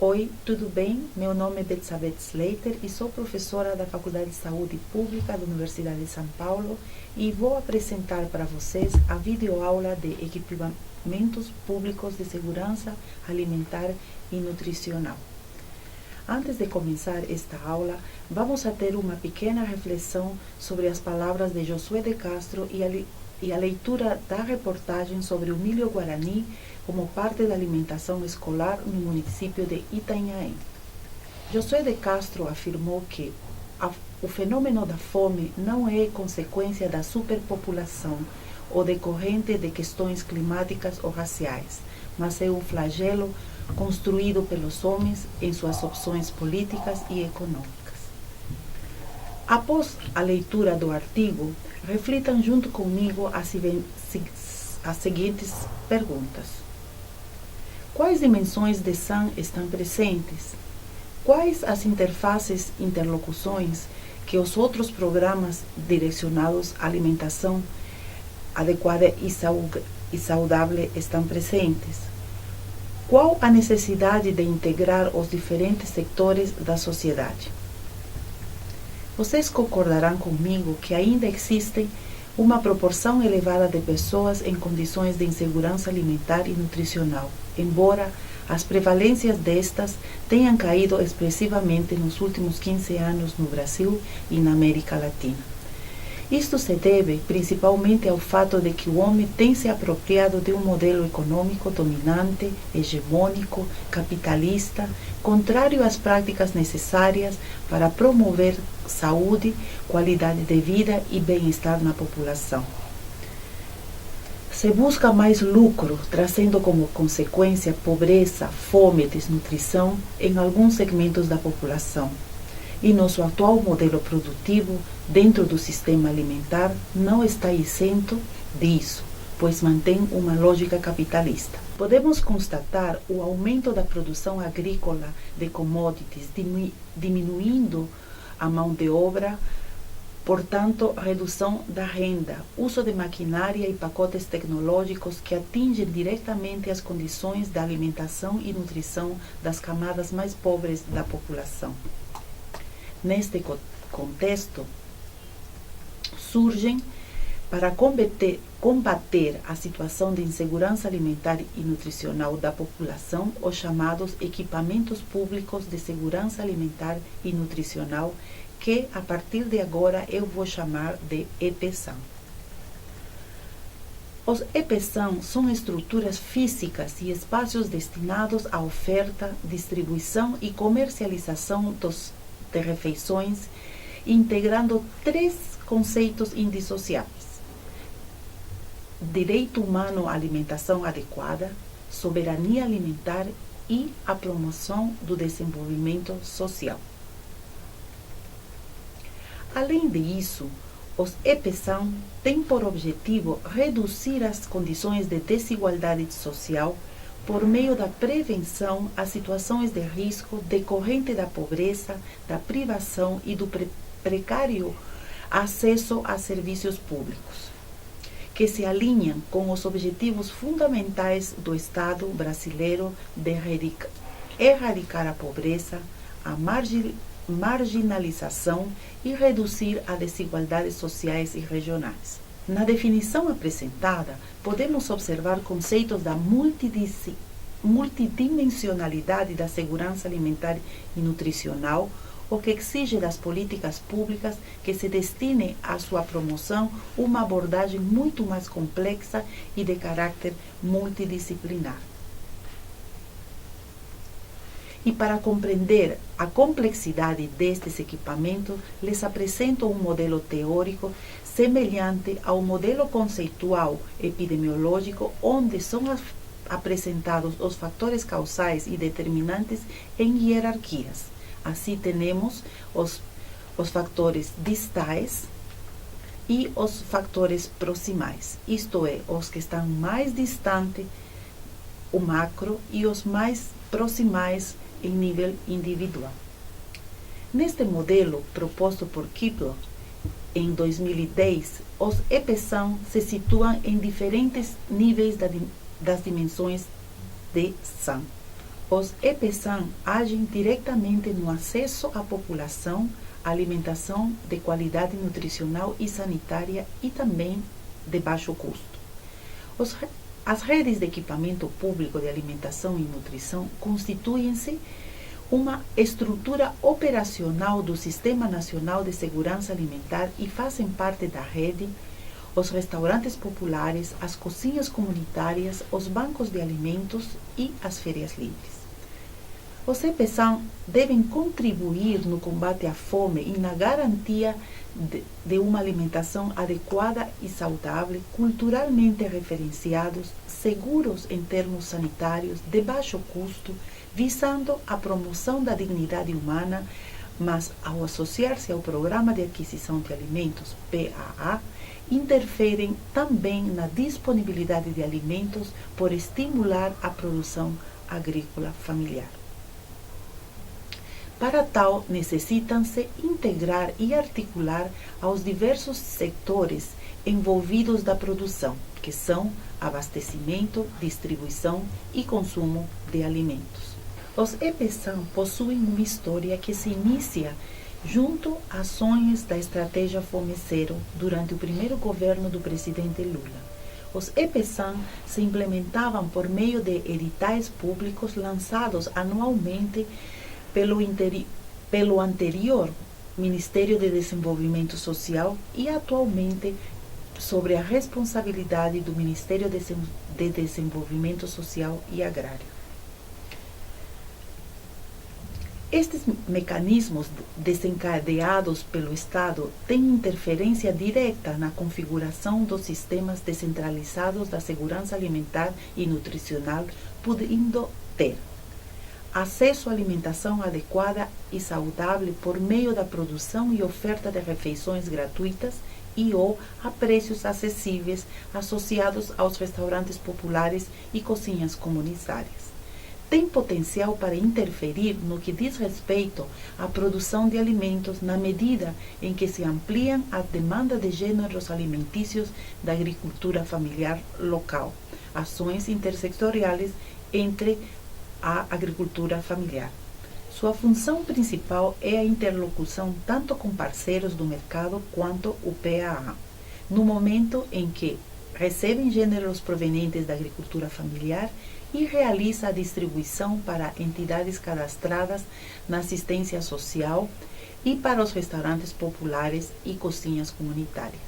Oi, tudo bem? Meu nome é Betsabeth Slater e sou professora da Faculdade de Saúde Pública da Universidade de São Paulo e vou apresentar para vocês a videoaula de equipamentos públicos de segurança alimentar e nutricional. Antes de começar esta aula, vamos a ter uma pequena reflexão sobre as palavras de Josué de Castro e a leitura da reportagem sobre o milho guarani como parte da alimentação escolar no município de Itanhaém. Josué de Castro afirmou que o fenômeno da fome não é consequência da superpopulação ou decorrente de questões climáticas ou raciais, mas é um flagelo construído pelos homens em suas opções políticas e econômicas. Após a leitura do artigo, reflitam junto comigo as seguintes perguntas. Quais dimensões de SAM estão presentes? Quais as interfaces e interlocuções que os outros programas direcionados à alimentação adequada e saudável estão presentes? Qual a necessidade de integrar os diferentes setores da sociedade? Vocês concordarão comigo que ainda existe uma proporção elevada de pessoas em condições de insegurança alimentar e nutricional, embora as prevalências destas tenham caído expressivamente nos últimos 15 anos no Brasil e na América Latina. Isto se deve principalmente ao fato de que o homem tem se apropriado de um modelo econômico dominante, hegemônico, capitalista, contrário às práticas necessárias para promover saúde, qualidade de vida e bem-estar na população. Se busca mais lucro, trazendo como consequência pobreza, fome e desnutrição em alguns segmentos da população. E nosso atual modelo produtivo, dentro do sistema alimentar, não está isento disso, pois mantém uma lógica capitalista. Podemos constatar o aumento da produção agrícola de commodities, diminuindo a mão de obra, portanto, redução da renda, uso de maquinária e pacotes tecnológicos que atingem diretamente as condições da alimentação e nutrição das camadas mais pobres da população. Neste contexto, surgem, para combater a situação de insegurança alimentar e nutricional da população, os chamados equipamentos públicos de segurança alimentar e nutricional, que a partir de agora eu vou chamar de EPSAM. Os EPSAM são estruturas físicas e espaços destinados à oferta, distribuição e comercialização de refeições, integrando três conceitos indissociáveis: direito humano à alimentação adequada, soberania alimentar e a promoção do desenvolvimento social. Além disso, os EPSAM têm por objetivo reduzir as condições de desigualdade social por meio da prevenção às situações de risco decorrente da pobreza, da privação e do precário acesso a serviços públicos, que se alinham com os objetivos fundamentais do Estado brasileiro de erradicar a pobreza, a marginalização e reduzir as desigualdades sociais e regionais. Na definição apresentada, podemos observar conceitos da multidimensionalidade da segurança alimentar e nutricional, o que exige das políticas públicas que se destine à sua promoção uma abordagem muito mais complexa e de caráter multidisciplinar. E para compreender a complexidade destes equipamentos, lhes apresento um modelo teórico semelhante ao modelo conceitual epidemiológico, onde são apresentados os fatores causais e determinantes em hierarquias. Assim, temos os fatores distais e os fatores proximais, isto é, os que estão mais distantes, o macro, e os mais proximais em nível individual. Neste modelo proposto por Kipler em 2010, os EPSAM se situam em diferentes níveis das dimensões de SAM. Os EPSAM agem diretamente no acesso à população à alimentação de qualidade nutricional e sanitária e também de baixo custo. As redes de equipamento público de alimentação e nutrição constituem-se uma estrutura operacional do Sistema Nacional de Segurança Alimentar e fazem parte da rede os restaurantes populares, as cozinhas comunitárias, os bancos de alimentos e as feiras livres. Os EPSAM devem contribuir no combate à fome e na garantia de uma alimentação adequada e saudável, culturalmente referenciados, seguros em termos sanitários, de baixo custo, visando a promoção da dignidade humana, mas ao associar-se ao Programa de Aquisição de Alimentos, PAA, interferem também na disponibilidade de alimentos por estimular a produção agrícola familiar. Para tal, necessitam-se integrar e articular aos diversos setores envolvidos da produção, que são abastecimento, distribuição e consumo de alimentos. Os EPSAM possuem uma história que se inicia junto às ações da Estratégia Fome Zero durante o primeiro governo do presidente Lula. Os EPSAM se implementavam por meio de editais públicos lançados anualmente pelo anterior Ministério de Desenvolvimento Social e atualmente sobre a responsabilidade do Ministério de Desenvolvimento Social e Agrário. Estes mecanismos desencadeados pelo Estado têm interferência direta na configuração dos sistemas descentralizados da segurança alimentar e nutricional, podendo ter acesso à alimentação adequada e saudável por meio da produção e oferta de refeições gratuitas e ou a preços acessíveis associados aos restaurantes populares e cozinhas comunitárias. Tem potencial para interferir no que diz respeito à produção de alimentos na medida em que se ampliam as demandas de gêneros alimentícios da agricultura familiar local, ações intersectoriais entre a agricultura familiar. Sua função principal é a interlocução tanto com parceiros do mercado quanto o PAA, no momento em que recebem gêneros provenientes da agricultura familiar e realiza a distribuição para entidades cadastradas na assistência social e para os restaurantes populares e cozinhas comunitárias.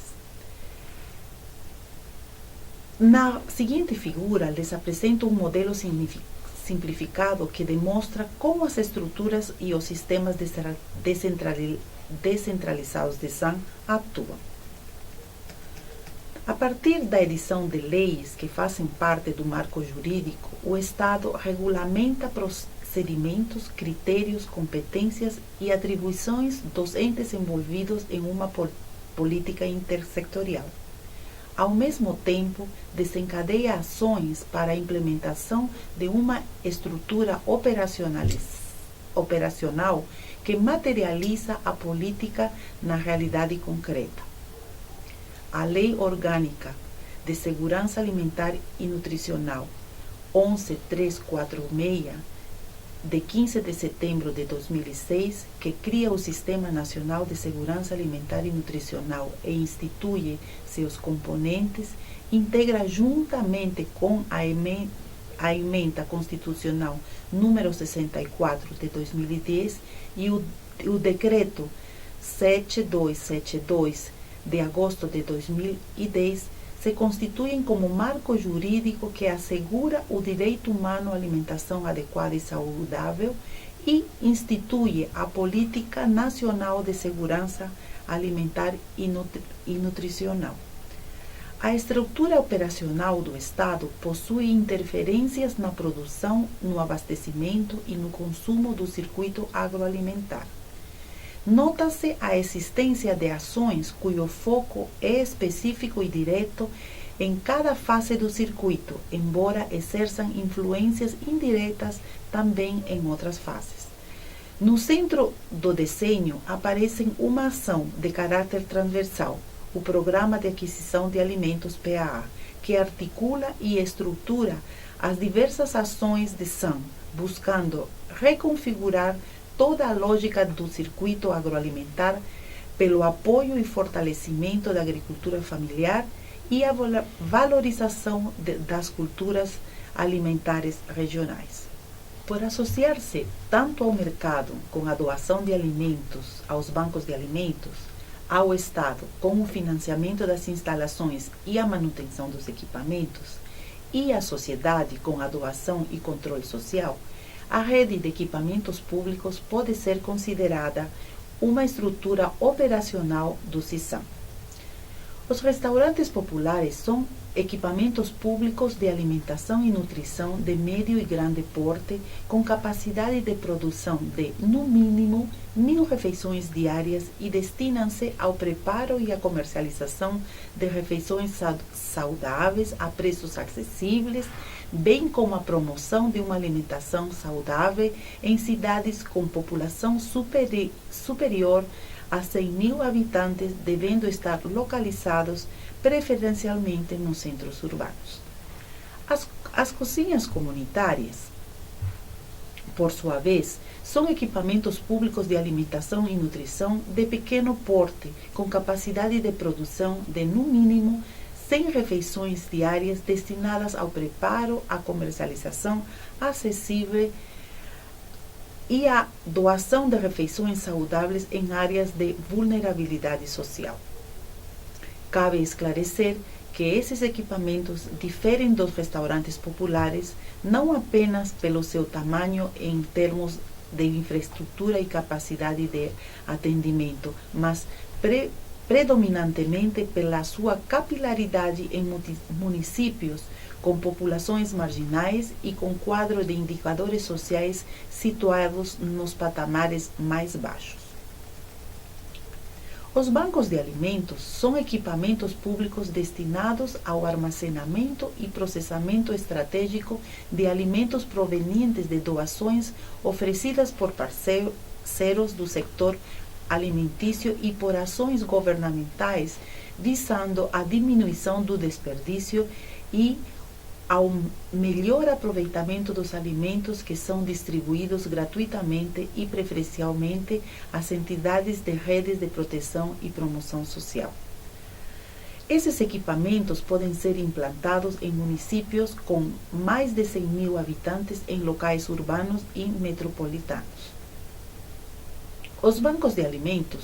Na seguinte figura, lhes apresento um modelo simplificado que demonstra como as estruturas e os sistemas descentralizados de SAM atuam. A partir da edição de leis que fazem parte do marco jurídico, o Estado regulamenta procedimentos, critérios, competências e atribuições dos entes envolvidos em uma política intersectorial. Ao mesmo tempo, desencadeia ações para a implementação de uma estrutura operacional que materializa a política na realidade concreta. A Lei Orgânica de Segurança Alimentar e Nutricional 11346, de 15 de setembro de 2006, que cria o Sistema Nacional de Segurança Alimentar e Nutricional e institui seus componentes, integra juntamente com a Emenda Constitucional número 64 de 2010 e o Decreto 7272 de agosto de 2010, se constituem como marco jurídico que assegura o direito humano à alimentação adequada e saudável e institui a Política Nacional de Segurança Alimentar e Nutricional. A estrutura operacional do Estado possui interferências na produção, no abastecimento e no consumo do circuito agroalimentar. Nota-se a existência de ações cujo foco é específico e direto em cada fase do circuito, embora exerçam influências indiretas também em outras fases. No centro do desenho aparece uma ação de caráter transversal, o Programa de Aquisição de Alimentos PAA, que articula e estrutura as diversas ações de SAM, buscando reconfigurar toda a lógica do circuito agroalimentar pelo apoio e fortalecimento da agricultura familiar e a valorização das culturas alimentares regionais. Por associar-se tanto ao mercado com a doação de alimentos aos bancos de alimentos, ao Estado com o financiamento das instalações e a manutenção dos equipamentos, e à sociedade com a doação e controle social, a rede de equipamentos públicos pode ser considerada uma estrutura operacional do CISAM. Os restaurantes populares são equipamentos públicos de alimentação e nutrição de médio e grande porte, com capacidade de produção de, no mínimo, 1.000 refeições diárias e destinam-se ao preparo e à comercialização de refeições saudáveis a preços acessíveis, bem como a promoção de uma alimentação saudável em cidades com população superior a 100.000 habitantes, devendo estar localizados preferencialmente nos centros urbanos. As cozinhas comunitárias, por sua vez, são equipamentos públicos de alimentação e nutrição de pequeno porte, com capacidade de produção de, no mínimo, 100 refeições diárias destinadas ao preparo, à comercialização acessível e à doação de refeições saudáveis em áreas de vulnerabilidade social. Cabe esclarecer que esses equipamentos diferem dos restaurantes populares não apenas pelo seu tamanho em termos de infraestrutura e capacidade de atendimento, mas predominantemente pela sua capilaridade em municípios com populações marginais e com quadro de indicadores sociais situados nos patamares mais baixos. Os bancos de alimentos são equipamentos públicos destinados ao armazenamento e processamento estratégico de alimentos provenientes de doações oferecidas por parceiros do setor alimentício e por ações governamentais visando a diminuição do desperdício e ao melhor aproveitamento dos alimentos que são distribuídos gratuitamente e preferencialmente às entidades de redes de proteção e promoção social. Esses equipamentos podem ser implantados em municípios com mais de 100.000 habitantes em locais urbanos e metropolitanos. Os bancos de alimentos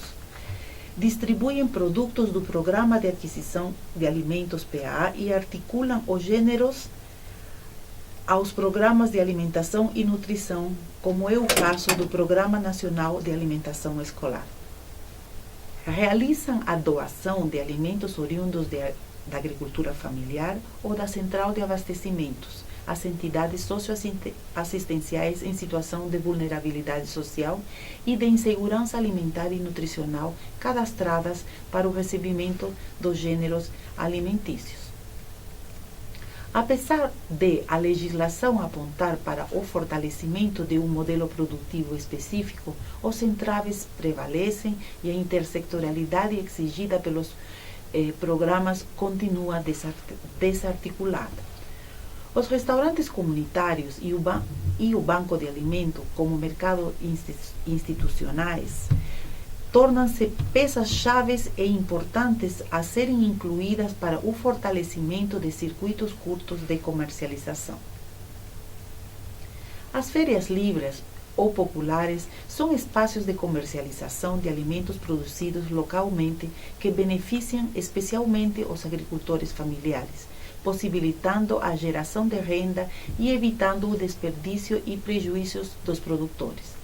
distribuem produtos do Programa de Aquisição de Alimentos PAA e articulam os gêneros aos programas de alimentação e nutrição, como é o caso do Programa Nacional de Alimentação Escolar. Realizam a doação de alimentos oriundos da agricultura familiar ou da central de abastecimentos às entidades socioassistenciais em situação de vulnerabilidade social e de insegurança alimentar e nutricional cadastradas para o recebimento dos gêneros alimentícios. Apesar de a legislação apontar para o fortalecimento de um modelo produtivo específico, os entraves prevalecem e a intersectorialidade exigida pelos programas continua desarticulada. Os restaurantes comunitários e o banco de alimento, como mercados institucionais, tornam-se peças-chave e importantes a serem incluídas para o fortalecimento de circuitos curtos de comercialização. As feiras livres ou populares são espaços de comercialização de alimentos produzidos localmente que beneficiam especialmente os agricultores familiares, possibilitando a geração de renda e evitando o desperdício e prejuízos dos produtores.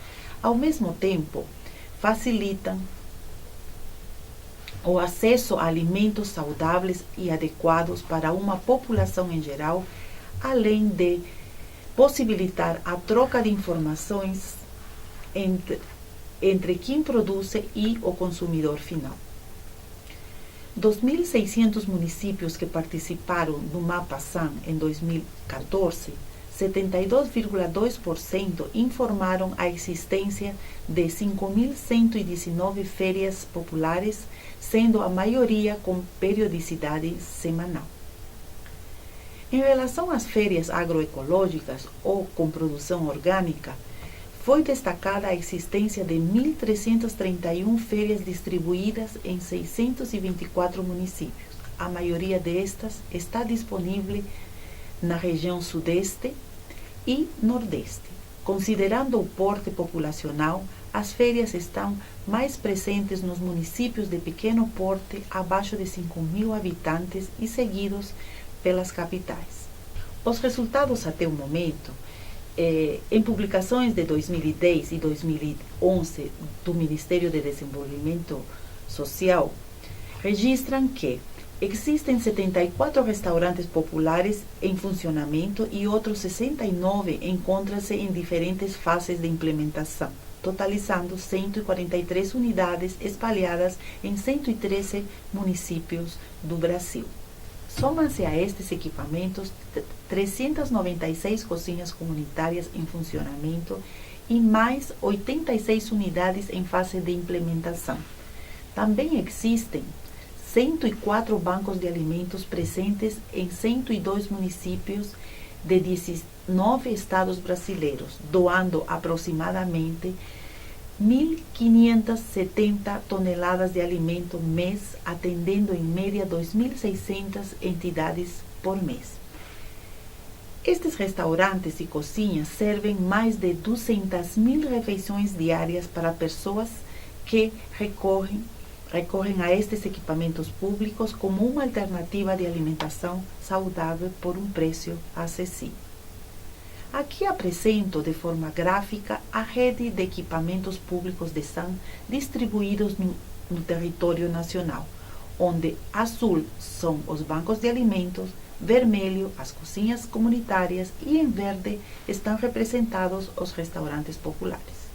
Ao mesmo tempo, facilitam o acesso a alimentos saudáveis e adequados para uma população em geral, além de possibilitar a troca de informações entre quem produz e o consumidor final. Dos 1.600 municípios que participaram do Mapa SAM em 2014, 72,2% informaram a existência de 5.119 feiras populares, sendo a maioria com periodicidade semanal. Em relação às feiras agroecológicas ou com produção orgânica, foi destacada a existência de 1.331 feiras distribuídas em 624 municípios. A maioria destas está disponível na região Sudeste e Nordeste. Considerando o porte populacional, as feiras estão mais presentes nos municípios de pequeno porte, abaixo de 5.000 habitantes e seguidos pelas capitais. Os resultados até o momento, em publicações de 2010 e 2011 do Ministério de Desenvolvimento Social, registram que existem 74 restaurantes populares em funcionamento e outros 69 encontram-se em diferentes fases de implementação, totalizando 143 unidades espalhadas em 113 municípios do Brasil. Somam-se a estes equipamentos 396 cozinhas comunitárias em funcionamento e mais 86 unidades em fase de implementação. Também existem 104 bancos de alimentos presentes em 102 municípios de 19 estados brasileiros, doando aproximadamente 1.570 toneladas de alimento mês, atendendo em média 2.600 entidades por mês. Estes restaurantes e cozinhas servem mais de 200.000 refeições diárias para pessoas que recorrem a estes equipamentos públicos como uma alternativa de alimentação saudável por um preço acessível. Aqui apresento de forma gráfica a rede de equipamentos públicos de SAM distribuídos no território nacional, onde azul são os bancos de alimentos, vermelho as cozinhas comunitárias e em verde estão representados os restaurantes populares.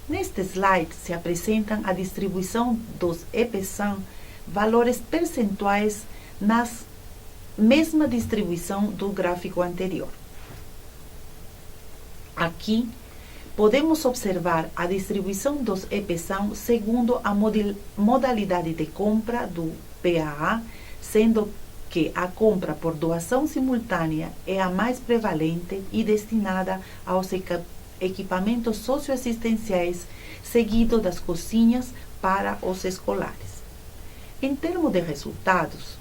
Neste slide se apresentam a distribuição dos EPSAM, valores percentuais nas mesma distribuição do gráfico anterior. Aqui podemos observar a distribuição dos EPSAM segundo a modalidade de compra do PAA, sendo que a compra por doação simultânea é a mais prevalente e destinada aos equipamentos socioassistenciais, seguido das cozinhas para os escolares. Em termos de resultados,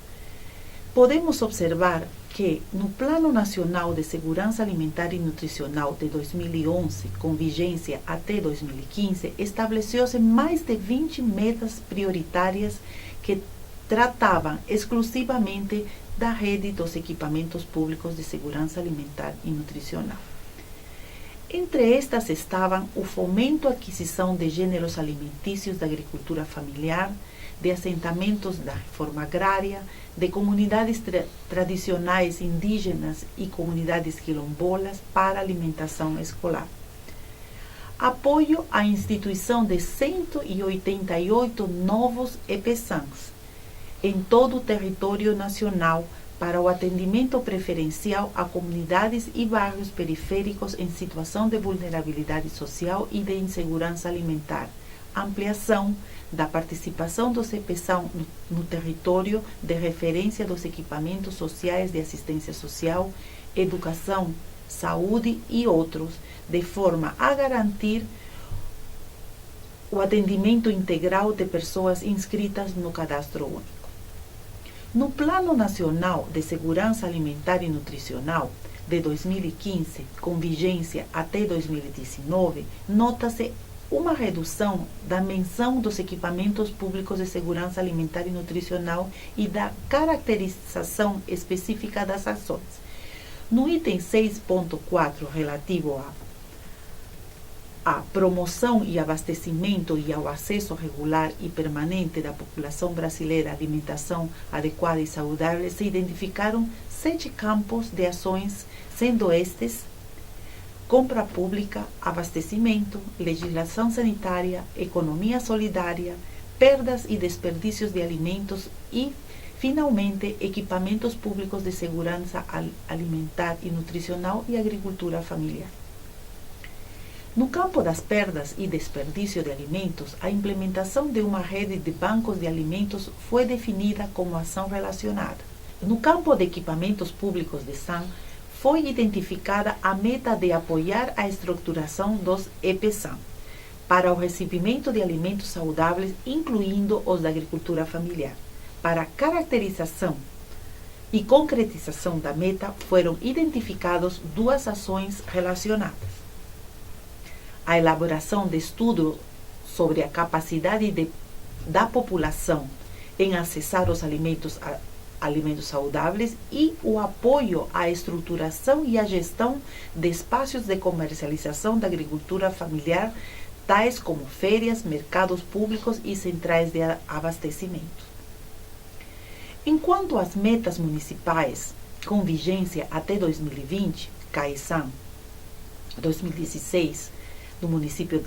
podemos observar que, no Plano Nacional de Segurança Alimentar e Nutricional de 2011, com vigência até 2015, estabeleceu-se mais de 20 metas prioritárias que tratavam exclusivamente da rede dos equipamentos públicos de segurança alimentar e nutricional. Entre estas estavam o fomento à aquisição de gêneros alimentícios da agricultura familiar, de assentamentos da reforma agrária, de comunidades tradicionais indígenas e comunidades quilombolas para alimentação escolar. Apoio à instituição de 188 novos EPSAMs em todo o território nacional para o atendimento preferencial a comunidades e bairros periféricos em situação de vulnerabilidade social e de insegurança alimentar. Ampliação da participação dos EPSAM no território de referência dos equipamentos sociais de assistência social, educação, saúde e outros, de forma a garantir o atendimento integral de pessoas inscritas no Cadastro Único. No Plano Nacional de Segurança Alimentar e Nutricional de 2015, com vigência até 2019, nota-se uma redução da menção dos equipamentos públicos de segurança alimentar e nutricional e da caracterização específica das ações. No item 6.4, relativo à promoção e abastecimento e ao acesso regular e permanente da população brasileira à alimentação adequada e saudável, se identificaram 7 campos de ações, sendo estes: compra pública, abastecimento, legislação sanitária, economia solidária, perdas e desperdícios de alimentos e, finalmente, equipamentos públicos de segurança alimentar e nutricional e agricultura familiar. No campo das perdas e desperdício de alimentos, a implementação de uma rede de bancos de alimentos foi definida como ação relacionada. No campo de equipamentos públicos de SAM, foi identificada a meta de apoiar a estruturação dos EPSAM para o recebimento de alimentos saudáveis, incluindo os da agricultura familiar. Para a caracterização e concretização da meta, foram identificadas duas ações relacionadas: a elaboração de estudo sobre a capacidade da população em acessar os alimentos saudáveis e o apoio à estruturação e à gestão de espaços de comercialização da agricultura familiar, tais como feiras, mercados públicos e centrais de abastecimento. Enquanto as metas municipais com vigência até 2020, CAESAM 2016, do município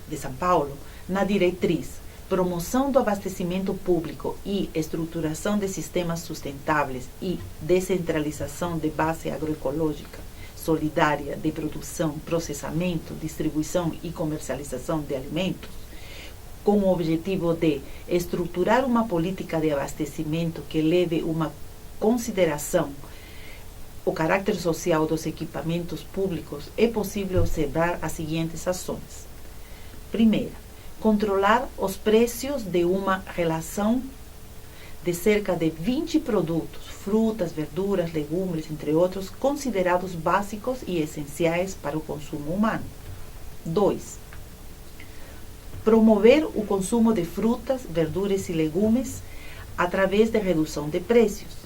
de São Paulo, na diretriz promoção do abastecimento público e estruturação de sistemas sustentáveis e descentralização de base agroecológica solidária de produção, processamento, distribuição e comercialização de alimentos, com o objetivo de estruturar uma política de abastecimento que leve uma consideração o caráter social dos equipamentos públicos, é possível observar as seguintes ações. Primeira, controlar os preços de uma relação de cerca de 20 produtos, frutas, verduras, legumes, entre outros, considerados básicos e essenciais para o consumo humano. 2. Promover o consumo de frutas, verduras e legumes através de redução de preços.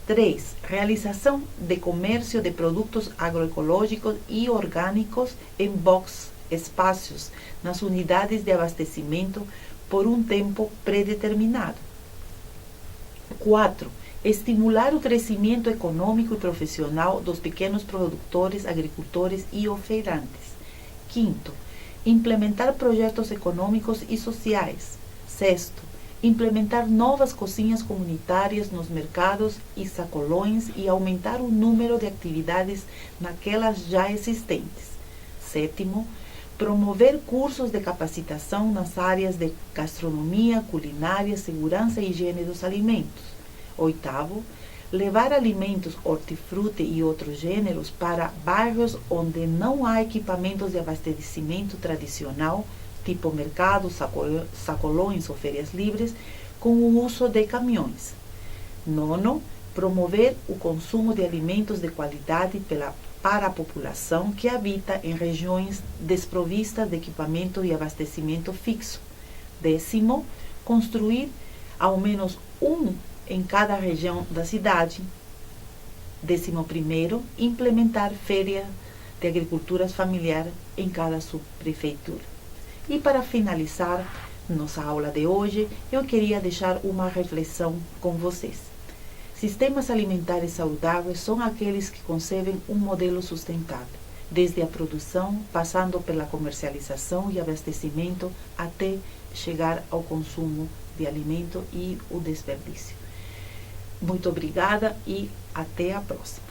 3. Realização de comércio de produtos agroecológicos e orgânicos em box, espaços, nas unidades de abastecimento por um tempo predeterminado. 4. Estimular o crescimento econômico e profissional dos pequenos produtores, agricultores e ofeirantes. 5. Implementar projetos econômicos e sociais. 6. Implementar novas cozinhas comunitárias nos mercados e sacolões e aumentar o número de atividades naquelas já existentes. 7. Promover cursos de capacitação nas áreas de gastronomia, culinária, segurança e higiene dos alimentos. 8. Levar alimentos, hortifruti e outros gêneros para bairros onde não há equipamentos de abastecimento tradicional, tipo mercados, sacolões ou feiras livres, com o uso de caminhões. 9. Promover o consumo de alimentos de qualidade para a população que habita em regiões desprovistas de equipamento e abastecimento fixo. 10. Construir ao menos um em cada região da cidade. 11. Implementar feiras de agricultura familiar em cada subprefeitura. E para finalizar nossa aula de hoje, eu queria deixar uma reflexão com vocês. Sistemas alimentares saudáveis são aqueles que concebem um modelo sustentável, desde a produção, passando pela comercialização e abastecimento, até chegar ao consumo de alimento e o desperdício. Muito obrigada e até a próxima.